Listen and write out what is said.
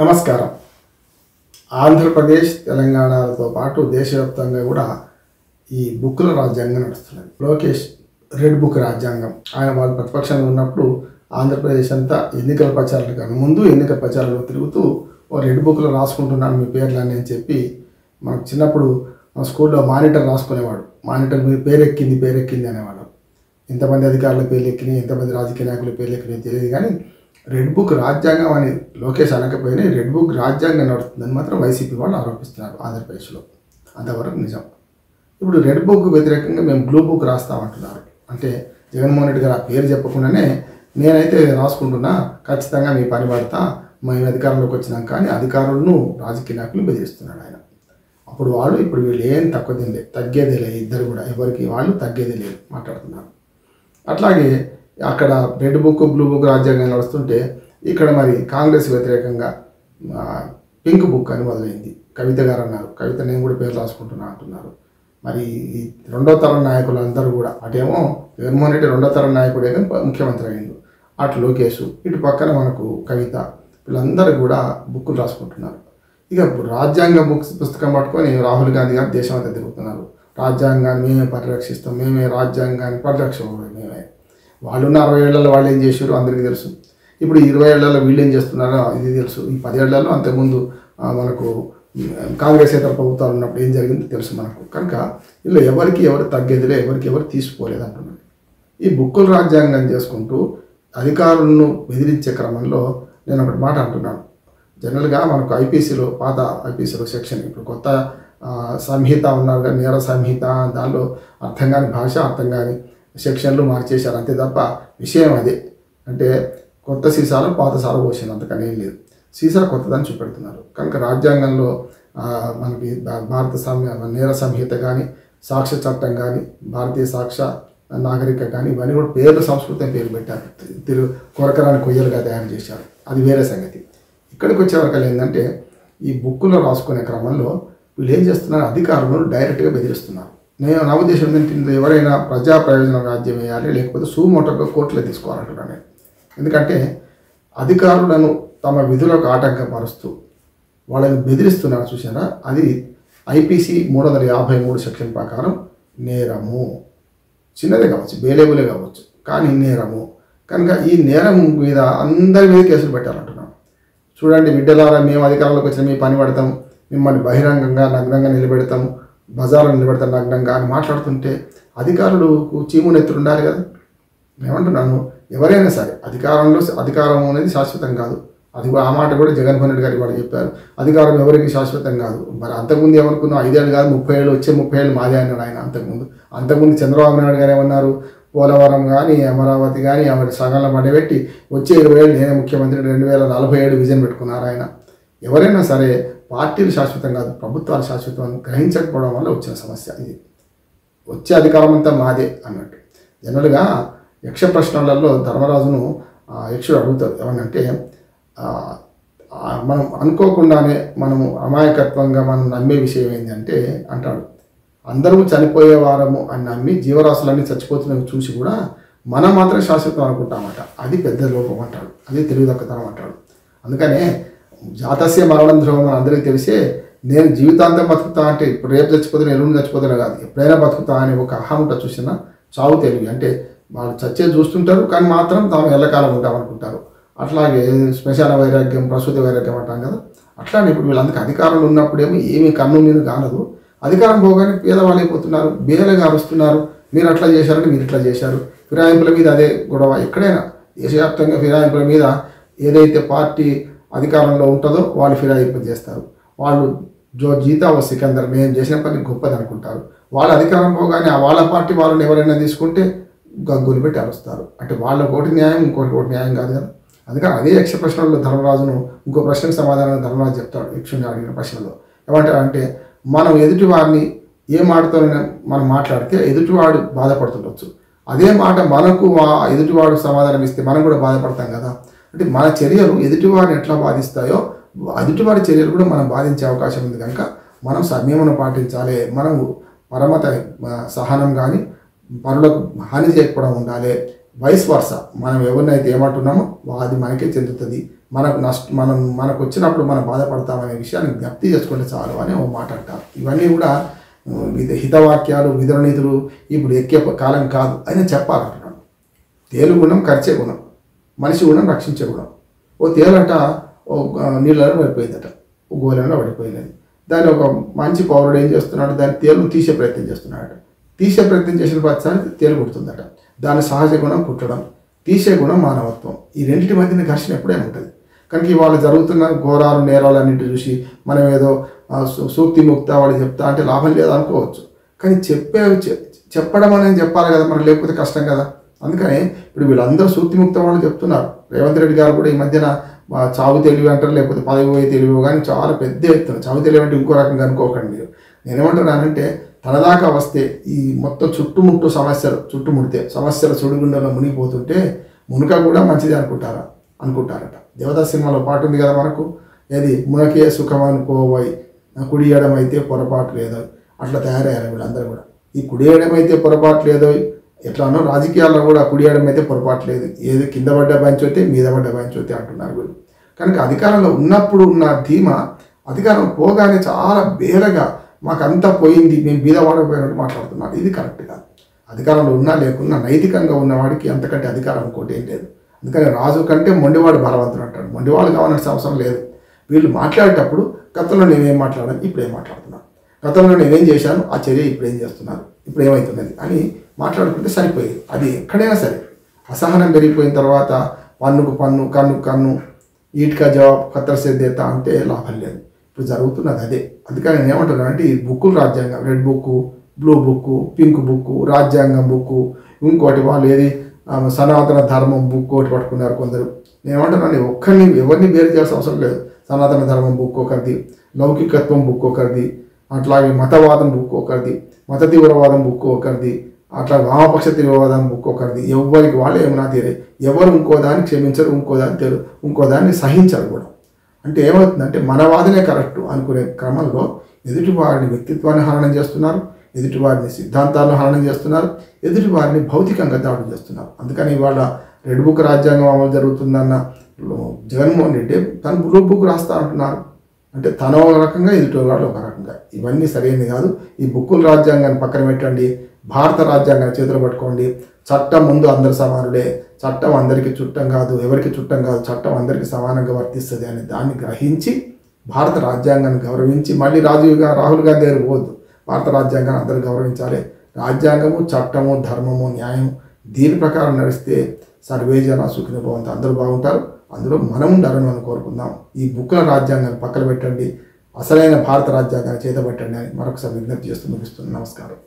నమస్కారం. ఆంధ్రప్రదేశ్ తెలంగాణలతో పాటు దేశవ్యాప్తంగా కూడా ఈ బుక్కుల రాజ్యాంగం నడుస్తున్నది. లోకేష్ రెడ్ బుక్ రాజ్యాంగం ఆయన వాళ్ళు ప్రతిపక్షంలో ఉన్నప్పుడు ఆంధ్రప్రదేశ్ అంతా ఎన్నికల ప్రచారాలు కానీ ముందు ఎన్నికల ప్రచారంలో తిరుగుతూ ఓ రెడ్ బుక్లో రాసుకుంటున్నాను మీ పేర్లని అని చెప్పి మనకు చిన్నప్పుడు మన స్కూల్లో మానిటర్ రాసుకునేవాడు. మానిటర్ మీద పేరెక్కింది అనేవాడు. ఎంతమంది అధికారుల పేర్లు ఎక్కినాయి, ఎంతమంది రాజకీయ నాయకుల పేర్లు ఎక్కినాయి తెలియదు. కానీ రెడ్ బుక్ రాజ్యాంగం అని లోకేష్ అనకపోయినా రెడ్ బుక్ రాజ్యాంగం నడుస్తుందని మాత్రం వైసీపీ వాళ్ళు ఆరోపిస్తున్నారు ఆంధ్రప్రదేశ్లో. అంతవరకు నిజం. ఇప్పుడు రెడ్ బుక్ వ్యతిరేకంగా మేము బ్లూ బుక్ రాస్తామంటున్నారు. అంటే జగన్మోహన్ రెడ్డి గారు ఆ పేరు చెప్పకుండానే నేనైతే రాసుకుంటున్నా, ఖచ్చితంగా మీ పని పడతా, మేము అధికారంలోకి వచ్చినాం. కానీ అధికారులను రాజకీయ నాయకులు బెదిరిస్తున్నాడు ఆయన. అప్పుడు వాళ్ళు ఇప్పుడు వీళ్ళు ఏం తగ్గేదే లేదు. ఇద్దరు కూడా ఎవరికి వాళ్ళు తగ్గేదే లేదు మాట్లాడుతున్నారు. అట్లాగే అక్కడ రెడ్ బుక్ బ్లూ బుక్ రాజ్యాంగం నడుస్తుంటే ఇక్కడ మరి కాంగ్రెస్ వ్యతిరేకంగా పింక్ బుక్ అని మొదలైంది. కవిత గారు అన్నారు, కవిత నేను కూడా పేరు రాసుకుంటున్నా అంటున్నారు. మరి ఈ రెండో తరం నాయకులు అందరూ కూడా, అటేమో జగన్మోహన్ రెడ్డి రెండో తరం నాయకుడే కానీ ముఖ్యమంత్రి అయిండు, అటు లోకేష్, ఇటు పక్కన మనకు కవిత, వీళ్ళందరూ కూడా బుక్కులు రాసుకుంటున్నారు. ఇక రాజ్యాంగ పుస్తకం పట్టుకొని రాహుల్ గాంధీ గారు దేశం అంతా తిరుగుతున్నారు. రాజ్యాంగాన్ని మేమే పరిరక్షిస్తాం, మేమే రాజ్యాంగాన్ని మేమే. వాళ్ళున్న 60 ఏళ్లలో వాళ్ళు ఏం చేశారు అందరికీ తెలుసు. ఇప్పుడు 20 ఏళ్లలో వీళ్ళు ఏం చేస్తున్నారో ఇది తెలుసు. ఈ 10 ఏళ్లలో అంతకుముందు మనకు కాంగ్రెసేతర ప్రభుత్వాలు ఉన్నప్పుడు ఏం జరిగిందో తెలుసు మనకు. కనుక వీళ్ళు ఎవరు తగ్గేదిలే, ఎవరు తీసుకోలేదు అంటున్నారు. ఈ బుక్కుల రాజ్యాంగం చేసుకుంటూ అధికారులను బెదిరించే క్రమంలో నేను ఒకటి మాట అంటున్నాను. జనరల్గా మనకు ఐపీసీలో, పాత ఐపీసీలో సెక్షన్, ఇప్పుడు కొత్త సంహిత ఉన్నారు కానీ నేర సంహిత, దానిలో అర్థం కాని భాష, అర్థం కాని సెక్షన్లు మార్చేశారు అంతే తప్ప విషయం అదే. అంటే కొత్త సీసాలో పాత సార పోసింది, అంతకని ఏం లేదు. సీసా కొత్తదని చూపెడుతున్నారు. కనుక రాజ్యాంగంలో మనకి భారత నేర సంహిత కానీ, సాక్ష్య చట్టం కానీ, భారతీయ సాక్ష్య నాగరిక కానీ, ఇవన్నీ కూడా పేర్లు సంస్కృతం పేరు పెట్టారు. కొరకరాని కొయ్యలుగా తయారు చేశారు, అది వేరే సంగతి. ఇక్కడికి వచ్చేవరకు ఏంటంటే ఈ బుక్కులో రాసుకునే క్రమంలో వీళ్ళు ఏం చేస్తున్నారు, అధికారులను డైరెక్ట్గా బెదిరిస్తున్నారు. నా ఉద్దేశం ఏంటంటే ఎవరైనా ప్రజా ప్రయోజన రాజ్యం వేయాలి, లేకపోతే సుమోటోగా కోర్టులో తీసుకోవాలంటున్నాను నేను. ఎందుకంటే అధికారులను తమ విధులకు ఆటంకపరుస్తూ వాళ్ళని బెదిరిస్తున్నారు చూసారా, అది ఐపీసీ 353 సెక్షన్ ప్రకారం నేరము. చిన్నదే కావచ్చు, బేలేబులే కావచ్చు, కానీ నేరము. కనుక ఈ నేరం మీద అందరి మీద కేసులు పెట్టాలంటున్నాం. చూడండి బిడ్డలారా, మేము అధికారంలోకి వచ్చిన మీ పని పడతాం, మిమ్మల్ని బహిరంగంగా నగ్నంగా నిలబెడతాం, బజార్లో నిలబెడతాం నగ్నంగా అని మాట్లాడుతుంటే అధికారులకు చీమునెత్తులు ఉండాలి కదా. ఏమంటున్నాను, ఎవరైనా సరే అధికారం అనేది శాశ్వతం కాదు. అది ఆ మాట కూడా జగన్మోహన్ రెడ్డి గారు కూడా చెప్పారు, అధికారం ఎవరికి శాశ్వతం కాదు. మరి అంతకుముందు ఏమనుకున్నాం, 5 ఏళ్ళు కాదు 30 ఏళ్ళు, వచ్చే 30 ఏళ్ళు మాదే అన్నాడు ఆయన. అంతకుముందు చంద్రబాబు నాయుడు గారు ఏమన్నారు, పోలవరం కానీ అమరావతి కానీ ఆవిడ సగంలో పడబెట్టి వచ్చే 20 ఏళ్ళు నేనే ముఖ్యమంత్రి 2047 విజన్ పెట్టుకున్నారు ఆయన. ఎవరైనా సరే పార్టీలు శాశ్వతం కాదు, ప్రభుత్వాలు శాశ్వతం అని గ్రహించకపోవడం వల్ల వచ్చిన సమస్య ఇది. వచ్చే అధికారం అంతా మాదే అన్నట్టు. జనరల్గా యక్ష ప్రశ్నలలో ధర్మరాజును యక్షుడు అడుగుతారు ఏమనంటే, మనం అనుకోకుండానే మనము అమాయకత్వంగా మనం నమ్మే విషయం ఏంటంటే అంటాడు, అందరూ చనిపోయే వారము అని నమ్మి జీవరాశులన్నీ చచ్చిపోతున్నవి చూసి కూడా మనం మాత్రం శాశ్వతం అనుకుంటామట. అది పెద్ద లోపం అంటాడు, అది తెలివితక్కుతనం అంటాడు. అందుకనే జాతస్య మరణం ధ్రువం అని అందరికీ తెలిసే నేను జీవితాంతం బతుకుతా అంటే ఇప్పుడు రేపు చచ్చిపోతున్నా ఎల్లుండి చచ్చిపోతున్నా కాదు, ఎప్పుడైనా బతుకుతా అనే ఒక అహంట చూసినా చావు తెలివి. అంటే వాళ్ళు చచ్చేది చూస్తుంటారు కానీ మాత్రం తాము ఎల్లకాలం ఉంటామనుకుంటారు. అట్లాగే శ్మశాన వైరాగ్యం, ప్రసూతి వైరాగ్యం అంటాం కదా. అట్లానే ఇప్పుడు వీళ్ళందరికీ అధికారంలో ఉన్నప్పుడేమో ఏమీ కన్ను మీద కానదు, అధికారం పోగానే పేదవాళ్ళు అయిపోతున్నారు, బేలగా అరుస్తున్నారు, మీరు అట్లా చేశారని మీరు ఇట్లా చేశారు. ఫిరాయింపుల మీద అదే గొడవ. ఎక్కడైనా దేశవ్యాప్తంగా ఫిరాయింపుల మీద ఏదైతే పార్టీ అధికారంలో ఉంటుందో వాళ్ళు ఫిరాయింపు చేస్తారు. వాళ్ళు జీతా ఓ సికందర్ మేము చేసిన పని గొప్పది అనుకుంటారు. వాళ్ళ అధికారం పోగానే వాళ్ళ పార్టీ వాళ్ళని ఎవరైనా తీసుకుంటే గగ్గులు పెట్టి అరుస్తారు. అంటే వాళ్ళ కోటి న్యాయం ఇంకోటి న్యాయం కాదు కదా. అందుకని అదే యక్ష ప్రశ్నలో ధర్మరాజును ఇంకో ప్రశ్నకు సమాధానం ధర్మరాజు చెప్తాడు. యక్షుని అడిగిన ప్రశ్నలో ఏమంటారంటే, మనం ఎదుటి వారిని ఏ మాటతో మనం మాట్లాడితే ఎదుటివాడు బాధపడుతుండొచ్చు, అదే మాట మనకు ఎదుటివాడు సమాధానం ఇస్తే మనం కూడా బాధపడతాం కదా. అంటే మన చర్యలు ఎదుటివారిని ఎట్లా బాధిస్తాయో ఎదుటివారి చర్యలు కూడా మనం బాధించే అవకాశం ఉంది. కనుక మనం సంయమనం పాటించాలి. మనం పరమత సహనం కానీ పనులకు హాని చేయకపోవడం ఉండాలి. వైస్ వర్స, మనం ఎవరినైతే ఏమంటున్నామో అది మనకే చెందుతుంది. మనకు వచ్చినప్పుడు మనం బాధపడతామనే విషయాన్ని జ్ఞప్తి చేసుకుంటే చాలు అని ఓ మాట అంటారు. ఇవన్నీ కూడా హితవాక్యాలు, విధురనీతులు ఇప్పుడు ఎక్కే కాలం కాదు అని చెప్పాలంటున్నాను. తేలు గుణం కరిచే గుణం, మనిషి గుణం రక్షించే గుణం. ఓ తేలట ఓ నీళ్ళలో పడిపోయిందట, ఓ గోళంలో పడిపోయినది. దాన్ని ఒక మంచి పౌరుడు ఏం చేస్తున్నాడు, దాన్ని తేలును తీసే ప్రయత్నం చేస్తున్నాడట. తీసే ప్రయత్నం చేసిన ప్రతిసారి తేలు కుడుతుందట. దాని సహజ గుణం కుట్టడం, తీసే గుణం మానవత్వం. ఈ రెండింటి మధ్యన ఘర్షణ ఎప్పుడైనా ఉంటుంది. కనుక ఇవాళ జరుగుతున్న ఘోరాలు, నేరాలు అన్నింటి చూసి మనం ఏదో సూక్తి ముక్త వాడు చెప్తా అంటే లాభం లేదు అనుకోవచ్చు. కానీ చెప్పడం అనేది చెప్పాలి కదా మనకు, లేకపోతే కష్టం కదా. అందుకని ఇప్పుడు వీళ్ళందరూ సూక్తి ముక్త వాళ్ళు చెప్తున్నారు. రేవంత్ రెడ్డి గారు కూడా ఈ మధ్యన చావు తెలివి అంటారు, లేకపోతే పదవి పోయి తెలివి కానీ చాలా పెద్ద ఎత్తున చావు తెలివి అంటే ఇంకో రకంగా అనుకోకండి మీరు. నేనేమంటున్నానంటే తన దాకా వస్తే ఈ మొత్తం చుట్టుముట్టు చుట్టుముడితే సమస్యల సుడిగుండంలో మునిగిపోతుంటే మునుక కూడా మంచిది అనుకుంటారట. దేవదాస్ సినిమాలో పాట ఉంది కదా మనకు, ఏది మునకే సుఖం అనుకోవై కుడి ఎడమైతే పొరపాటు లేదో. అట్లా తయారయ్యారు వీళ్ళందరూ కూడా. ఈ కుడి ఎడమైతే పొరపాటు లేదో ఎట్లానో రాజకీయాల్లో కూడా కుడి ఎడమైతే పొరపాటు లేదు, ఏది కింద పడ్డ పంచోతే మీద పడ్డ పంచోతే అంటున్నారు వీళ్ళు. కనుక అధికారంలో ఉన్నప్పుడు ఉన్న ధీమా అధికారం పోగానే చాలా బేరగా మాకంతా పోయింది, మేము బీదవాడకపోయినట్టు మాట్లాడుతున్నారు. ఇది కరెక్ట్ కాదు. అధికారంలో ఉన్నా లేకున్నా నైతికంగా ఉన్నవాడికి అంతకంటే అధికారం ఇంకోటి ఏం లేదు. అందుకని రాజు కంటే మొండివాడు బలవంతుడు అంటాడు. మొండివాడు కావాల్సిన అవసరం లేదు. వీళ్ళు మాట్లాడేటప్పుడు గతంలో నేనేం మాట్లాడాను, ఇప్పుడు ఏం మాట్లాడుతున్నాను, గతంలో నేనేం చేశాను, ఆ చర్య ఇప్పుడు ఏం చేస్తున్నారు, ఇప్పుడు ఏమవుతున్నది అని మాట్లాడుకుంటే సరిపోయేది. అది ఎక్కడైనా సరే. అసహనం పెరిగిపోయిన తర్వాత పన్నుకు పన్ను, కన్ను కన్ను, ఈట్కా జవాబు ఖత్తర్ సేద్దేత అంటే లాభం లేదు. ఇప్పుడు జరుగుతున్నది అదే. అందుకని నేను ఏమంటున్నాను అంటే ఈ బుక్కులు రాజ్యాంగం, red book, blue book, pink book, రాజ్యాంగం బుక్కు, ఇంకోటి వాళ్ళు ఏది సనాతన ధర్మం బుక్ ఒకటి పట్టుకున్నారు కొందరు. నేను ఏమంటున్నాను ఎవరిని వేరు చేయాల్సిన అవసరం లేదు. సనాతన ధర్మం బుక్ ఒకరిది, లౌకికత్వం బుక్ ఒకరిది, అట్లాగే మతవాదం బుక్ ఒకరిది, మత తీవ్రవాదం బుక్ ఒకరిది, అట్లా వామపక్ష తీవ్రవాదం బుక్ ఒకరిది. ఎవరికి వాళ్ళు ఏమన్నా తీరే, ఎవరు ఇంకోదాన్ని క్షమించరు, ఇంకోదాన్ని సహించరు కూడా. అంటే ఏమవుతుందంటే మన వాదనే కరెక్టు అనుకునే క్రమంలో ఎదుటివారిని వ్యక్తిత్వాన్ని హననం చేస్తున్నారు, ఎదుటివారిని సిద్ధాంతాలను హననం చేస్తున్నారు, ఎదుటివారిని భౌతికంగా దాడులు చేస్తున్నారు. అందుకని ఇవాళ రెడ్ బుక్ రాజ్యాంగం అమలు జరుగుతుందన్న జగన్మోహన్ రెడ్డి తను బ్లూ బుక్ రాస్తా అంటున్నారు. అంటే తన ఒక రకంగా, ఎదుటి వాళ్ళు ఒక రకంగా. ఇవన్నీ సరైనది కాదు. ఈ బుక్కుల రాజ్యాంగాన్ని పక్కన పెట్టండి, భారత రాజ్యాంగాన్ని చేతులు పట్టుకోండి. చట్టం ముందు అందరు సమానుడే, చట్టం అందరికీ చుట్టం కాదు, ఎవరికి చుట్టం కాదు, చట్టం అందరికీ సమానంగా వర్తిస్తుంది అనే దాన్ని గ్రహించి భారత రాజ్యాంగాన్ని గౌరవించి మళ్ళీ రాహుల్ గాంధీ దగ్గర పోవద్దు. భారత రాజ్యాంగాన్ని అందరూ గౌరవించాలి. రాజ్యాంగము, చట్టము, ధర్మము, న్యాయం దీని ప్రకారం నడిస్తే సర్వేజన సుఖినో భవంతు, అందరూ బాగుంటారు. అందులో మనం ఉండాలని మనం కోరుకుందాం. ఈ బుక్కుల రాజ్యాంగాన్ని పక్కన పెట్టండి, అసలైన భారత రాజ్యాంగాన్ని చేతబట్టండి అని మరొకసారి విజ్ఞప్తి చేస్తూ ముగిస్తున్నాను. నమస్కారం.